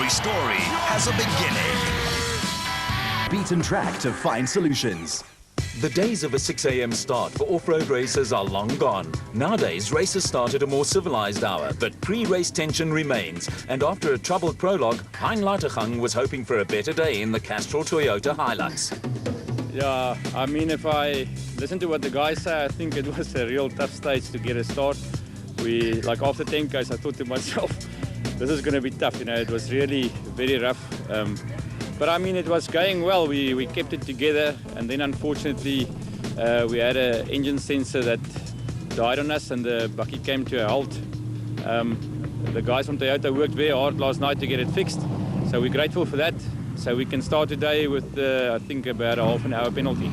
Every story has a beginning. Beaten track to find solutions. The days of a 6 a.m. start for off-road races are long gone. Nowadays, races start at a more civilized hour, but pre-race tension remains. And after a troubled prologue, Hein Lautergang was hoping for a better day in the Castrol Toyota Hilux. Yeah, I mean, if I listen to what the guys say, I think it was a real tough stage to get a start. Like after 10Ks, I thought to myself, this is going to be tough. You know, it was really very rough. But I mean, it was going well. We kept it together, and then unfortunately, we had an engine sensor that died on us, and the bucket came to a halt. The guys from Toyota worked very hard last night to get it fixed, so we're grateful for that. So we can start today with, I think, about a half an hour penalty.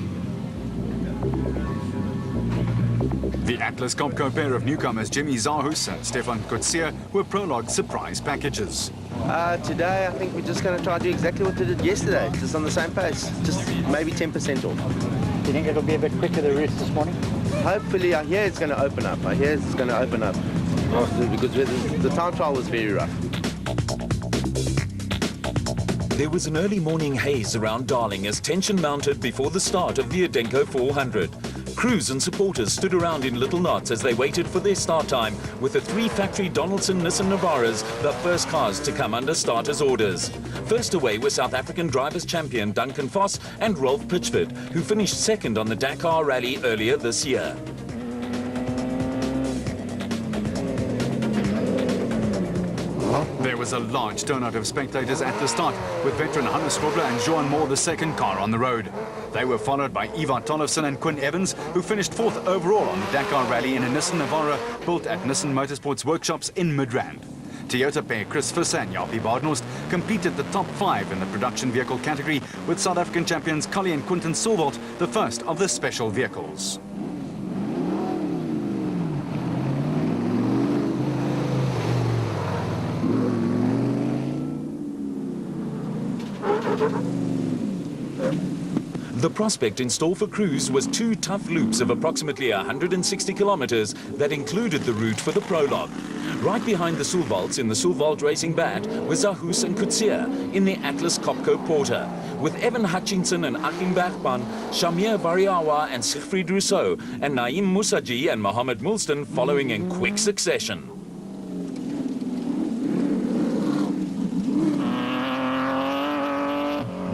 The Atlas Copco pair of newcomers Jimmy Zahus and Stefan Kutsia were prologue surprise packages. Today, I think we're just going to try to do exactly what we did yesterday, just on the same pace, just maybe 10% off. Do you think it'll be a bit quicker the race this morning? Hopefully, I hear it's going to open up. Because the time trial was very rough. There was an early morning haze around Darling as tension mounted before the start of the Adenco 400. Crews and supporters stood around in little knots as they waited for their start time, with the three factory Donaldson Nissan Navaras the first cars to come under starters' orders. First away were South African drivers' champion Duncan Voss and Rolf Pitchford, who finished second on the Dakar Rally earlier this year. There was a large turnout of spectators at the start, with veteran Hannes Grobler and Johan Moore the second car on the road. They were followed by Ivar Tollefsen and Quinn Evans, who finished fourth overall on the Dakar Rally in a Nissan Navara built at Nissan Motorsports workshops in Midrand. Toyota pair Chris Visser and Jaapie Badenhorst completed the top 5 in the production vehicle category, with South African champions Collie and Quinton Silvold the first of the special vehicles. The prospect in store for crews was 2 tough loops of approximately 160 kilometers that included the route for the prologue. Right behind the Sulvolts in the Sulvolt Racing Bat were Zahus and Kutsia in the Atlas Copco Porter, with Evan Hutchinson and Achim Bergman, Shamir Variawa and Siegfried Rousseau, and Naeem Musaji and Mohammed Mulston following in quick succession.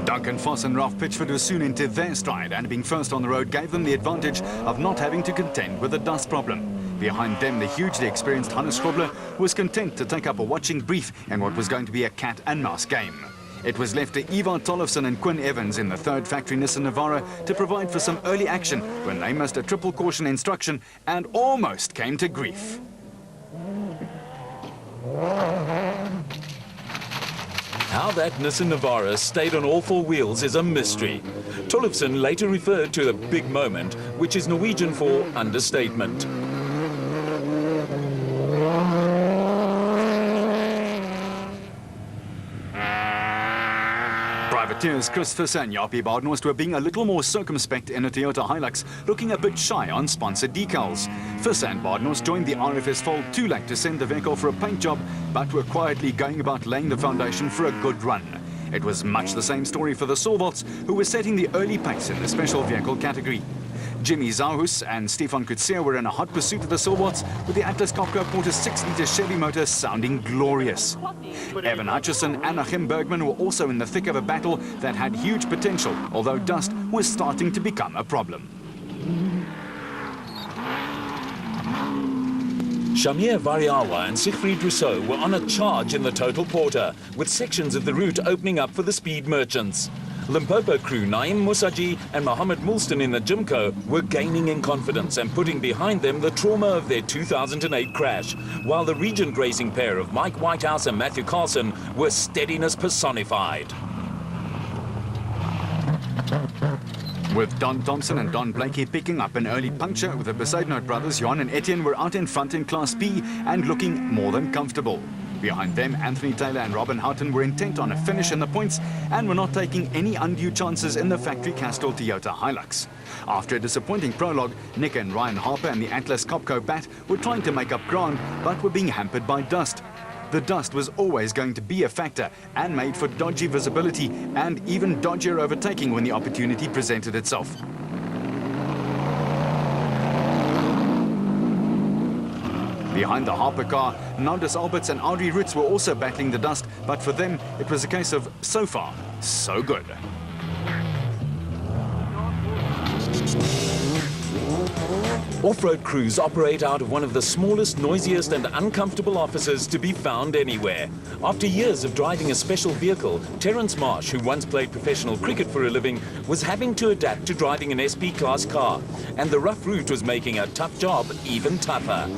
Duncan Voss and Ralph Pitchford were soon into their stride, and being first on the road gave them the advantage of not having to contend with the dust problem. Behind them, the hugely experienced Hannes Grobler was content to take up a watching brief in what was going to be a cat and mouse game. It was left to Ivar Tollefsen and Quinn Evans in the third factory Nissan Navara to provide for some early action when they missed a triple caution instruction and almost came to grief. How that Nissan Navara stayed on all 4 wheels is a mystery. Tollefsen later referred to the big moment, which is Norwegian for understatement. Privateers Chris Visser and Jaapie Badenhorst were being a little more circumspect in a Toyota Hilux, looking a bit shy on sponsored decals. Visser and Badenhorst joined the RFS fold too late to send the vehicle for a paint job, but were quietly going about laying the foundation for a good run. It was much the same story for the Sulvolts, who were setting the early pace in the special vehicle category. Jimmy Zahus and Stefan Kutsia were in a hot pursuit of the Sulvolts, with the Atlas Copco Porter 6-litre Chevy motor sounding glorious. Evan Hutchison and Achim Bergman were also in the thick of a battle that had huge potential, although dust was starting to become a problem. Shamir Variawa and Siegfried Rousseau were on a charge in the Total Porter, with sections of the route opening up for the speed merchants. Limpopo crew Naeem Musaji and Mohammed Mulston in the Jimco were gaining in confidence and putting behind them the trauma of their 2008 crash, while the Regent Racing pair of Mike Whitehouse and Matthew Carlson were steadiness personified. With Don Thompson and Don Blakey picking up an early puncture, with the Besaidnout brothers Johan and Etienne were out in front in Class B and looking more than comfortable. Behind them, Anthony Taylor and Robin Houghton were intent on a finish in the points and were not taking any undue chances in the factory Castrol Toyota Hilux. After a disappointing prologue, Nick and Ryan Harper and the Atlas Copco Bat were trying to make up ground, but were being hampered by dust. The dust was always going to be a factor and made for dodgy visibility and even dodgier overtaking when the opportunity presented itself. Behind the Harper car, Nandus Alberts and Audrey Ritz were also battling the dust, but for them it was a case of so far, so good. Off-road crews operate out of one of the smallest, noisiest and uncomfortable offices to be found anywhere. After years of driving a special vehicle, Terence Marsh, who once played professional cricket for a living, was having to adapt to driving an SP-class car, and the rough route was making a tough job even tougher.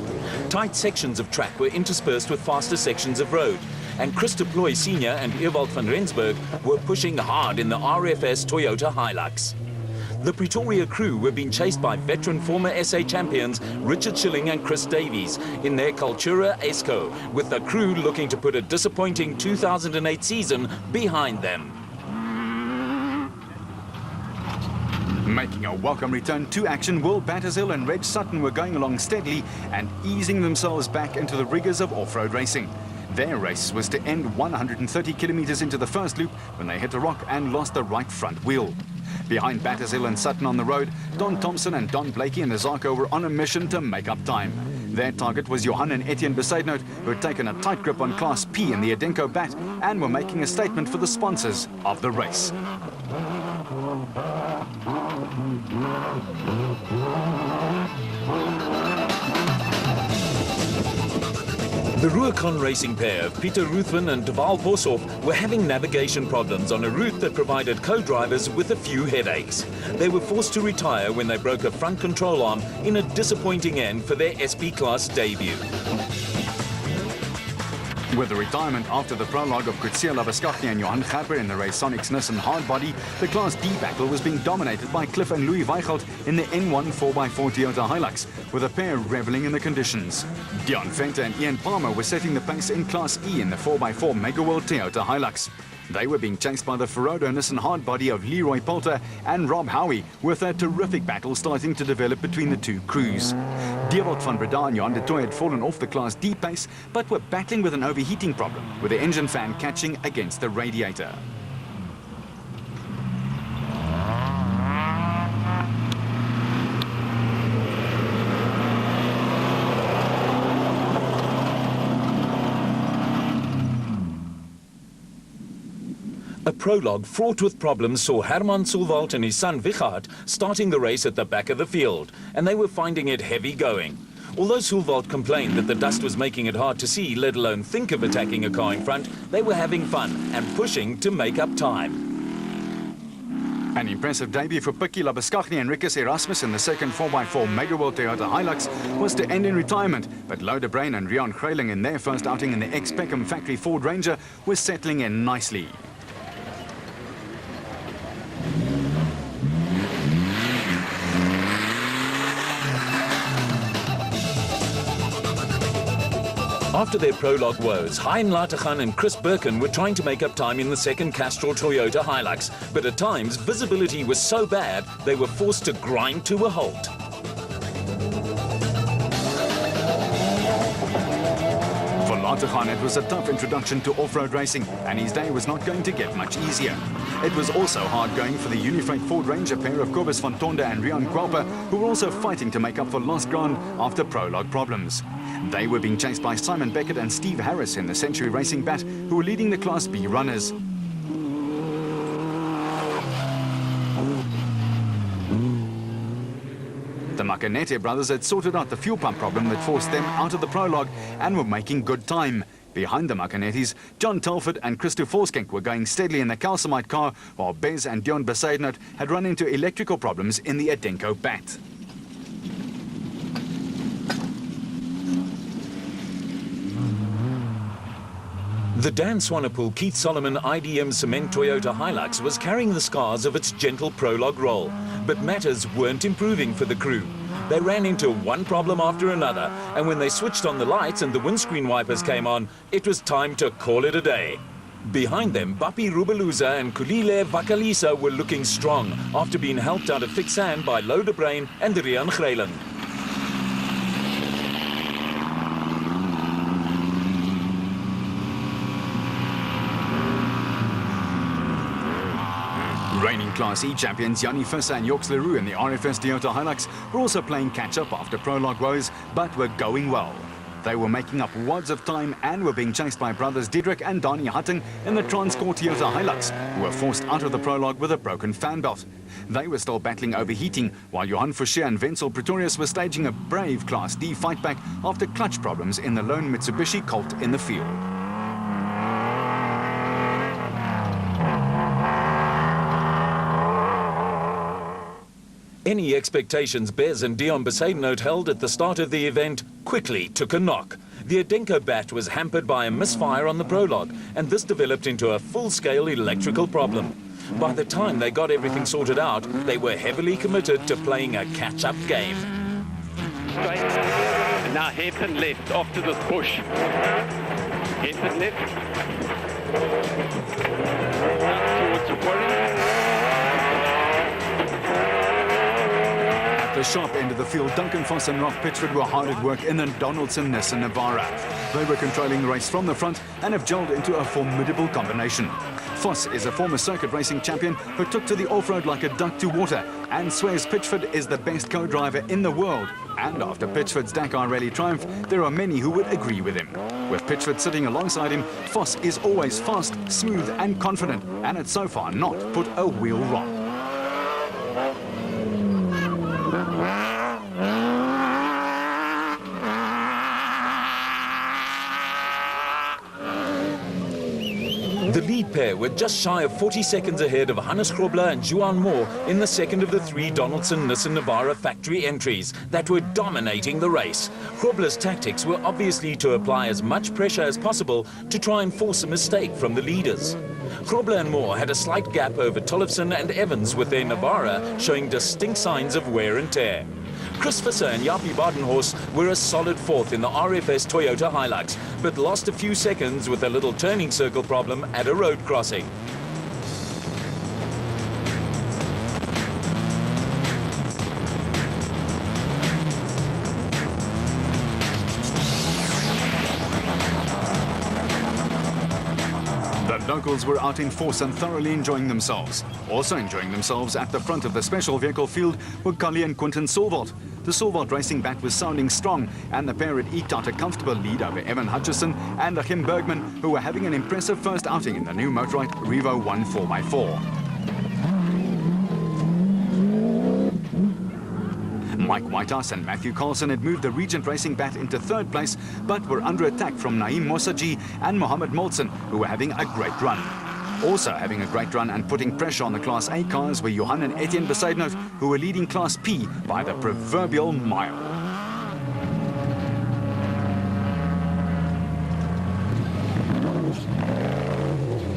Tight sections of track were interspersed with faster sections of road, and Chris de Ploy Sr. and Ewald van Rensburg were pushing hard in the RFS Toyota Hilux. The Pretoria crew were being chased by veteran former SA champions Richard Schilling and Chris Davies in their Cultura Esco, with the crew looking to put a disappointing 2008 season behind them. Making a welcome return to action, Will Battershill and Reg Sutton were going along steadily and easing themselves back into the rigours of off-road racing. Their race was to end 130 kilometres into the first loop when they hit a rock and lost the right front wheel. Behind Battershill and Sutton on the road, Don Thompson and Don Blakey and Azarko were on a mission to make up time. Their target was Johan and Etienne Besaidnout, who had taken a tight grip on Class P in the Adenco Bat and were making a statement for the sponsors of the race. The Ruacon racing pair of Peter Ruthven and Deval Boshoff were having navigation problems on a route that provided co-drivers with a few headaches. They were forced to retire when they broke a front control arm in a disappointing end for their SP-class debut. With the retirement after the prologue of Kutsia Labaskachny and Johan Gerber in the race Sonics Nissan Hardbody, the Class D battle was being dominated by Cliff and Louis Weichelt in the N1 4x4 Toyota Hilux, with a pair reveling in the conditions. Dion Venter and Ian Palmer were setting the pace in Class E in the 4x4 Mega World Toyota Hilux. They were being chased by the Ferodo Nissan Hardbody of Leroy Poulter and Rob Howie, with a terrific battle starting to develop between the two crews. Dewald van Breda and Johan de Toy had fallen off the Class D pace, but were battling with an overheating problem, with the engine fan catching against the radiator. A prologue fraught with problems saw Herman Sulwald and his son Wichard starting the race at the back of the field, and they were finding it heavy going. Although Sulwald complained that the dust was making it hard to see, let alone think of attacking a car in front, they were having fun and pushing to make up time. An impressive debut for Pikkie Labaskachny and Rikus Erasmus in the second 4x4 Mega World Toyota Hilux was to end in retirement, but Louw de Bruin and Rian Greyling in their first outing in the ex-Peckham factory Ford Ranger were settling in nicely. After their prologue woes, Hein Lateghan and Chris Birkin were trying to make up time in the second Castrol Toyota Hilux, but at times visibility was so bad they were forced to grind to a halt. For Lateghan, it was a tough introduction to off-road racing, and his day was not going to get much easier. It was also hard going for the Unifreight Ford Ranger pair of Kobus van Tonde and Rian Kwalpa, who were also fighting to make up for lost ground after prologue problems. They were being chased by Simon Beckett and Steve Harris in the Century Racing Bat, who were leading the Class B runners. The Makanete brothers had sorted out the fuel pump problem that forced them out of the prologue and were making good time. Behind the Makanetes, John Telford and Christo Forskenk were going steadily in the Calcimite car, while Bez and Dion Besaidnout had run into electrical problems in the Adenco Bat. The Dan Swanepoel Keith Solomon IDM Cement Toyota Hilux was carrying the scars of its gentle prologue roll, but matters weren't improving for the crew. They ran into one problem after another, and when they switched on the lights and the windscreen wipers came on, it was time to call it a day. Behind them, Bapi Rubeluza and Kulile Vakalisa were looking strong after being helped out of thick sand by Louw de Bruin and Rian Greyling. Reigning Class E champions Yanni Visser and Yorks Leroux in the RFS Toyota Hilux were also playing catch-up after prologue woes, but were going well. They were making up wads of time and were being chased by brothers Diedrich and Donnie Hutting in the Transcore Toyota Hilux, who were forced out of the prologue with a broken fan belt. They were still battling overheating, while Johan Fouché and Wenzel Pretorius were staging a brave Class D fightback after clutch problems in the lone Mitsubishi Colt in the field. Any expectations Bez and Dion Besaidnout held at the start of the event quickly took a knock. The Adenco bat was hampered by a misfire on the prologue, and this developed into a full-scale electrical problem. By the time they got everything sorted out, they were heavily committed to playing a catch-up game. Straight, and now hairpin left after this push. Hairpin left. Towards the quarry. At the sharp end of the field, Duncan Voss and Ralph Pitchford were hard at work in the Donaldson Nissan Navara. They were controlling the race from the front and have gelled into a formidable combination. Voss is a former circuit racing champion who took to the off-road like a duck to water and swears Pitchford is the best co-driver in the world. And after Pitchford's Dakar Rally triumph, there are many who would agree with him. With Pitchford sitting alongside him, Voss is always fast, smooth and confident, and had so far not put a wheel wrong. The lead pair were just shy of 40 seconds ahead of Hannes Grobler and Juan Moore in the second of the three Donaldson Nissan Navara factory entries that were dominating the race. Grobler's tactics were obviously to apply as much pressure as possible to try and force a mistake from the leaders. Grobler and Moore had a slight gap over Tollefson and Evans with their Navara showing distinct signs of wear and tear. Chris Visser and Jaapie Badenhorst were a solid fourth in the RFS Toyota Hilux, but lost a few seconds with a little turning circle problem at a road crossing. The locals were out in force and thoroughly enjoying themselves. Also enjoying themselves at the front of the special vehicle field were Cully and Quinton Solvalt. The Solvalt racing bat was sounding strong, and the pair had eked out a comfortable lead over Evan Hutchison and Achim Bergman, who were having an impressive first outing in the new Motorite Revo 1 4x4. Mike Whitehouse and Matthew Carlson had moved the Regent Racing bat into third place, but were under attack from Naeem Mosaji and Mohammed Molson, who were having a great run. Also having a great run and putting pressure on the Class A cars were Johan and Etienne Besaidnout, who were leading Class P by the proverbial mile.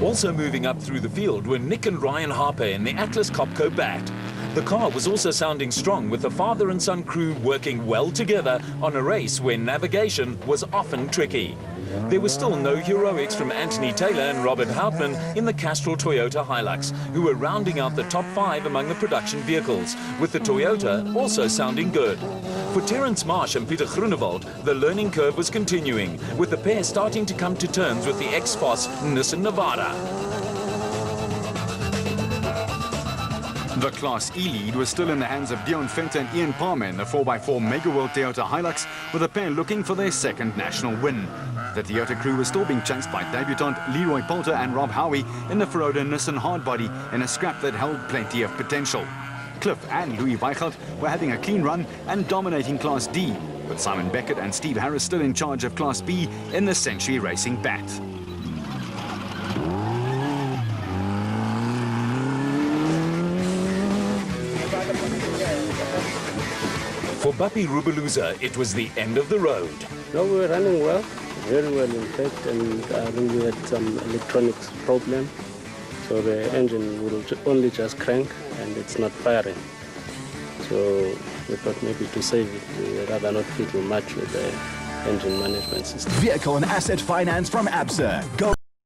Also moving up through the field were Nick and Ryan Harper in the Atlas Copco bat. The car was also sounding strong, with the father and son crew working well together on a race where navigation was often tricky. There was still no heroics from Anthony Taylor and Robert Houtman in the Castrol Toyota Hilux, who were rounding out the top 5 among the production vehicles, with the Toyota also sounding good. For Terence Marsh and Peter Groenewald, the learning curve was continuing, with the pair starting to come to terms with the ex-boss Nissan Navara. The Class E lead was still in the hands of Dion Venter and Ian Palmer in the 4x4 Mega World Toyota Hilux, with the pair looking for their second national win. The Toyota crew was still being chased by debutant Leroy Poulter and Rob Howie in the Feroda Nissan Hardbody in a scrap that held plenty of potential. Cliff and Louis Weichelt were having a clean run and dominating Class D, with Simon Beckett and Steve Harris still in charge of Class B in the Century Racing bat. For Bapi Rubeluza, it was the end of the road. No, we were running well, very well in fact, and I think we had some electronics problem. So the engine will only just crank and it's not firing. So we thought maybe to save it, we rather not fiddle much with the engine management system. Vehicle and asset finance from ABSA. Go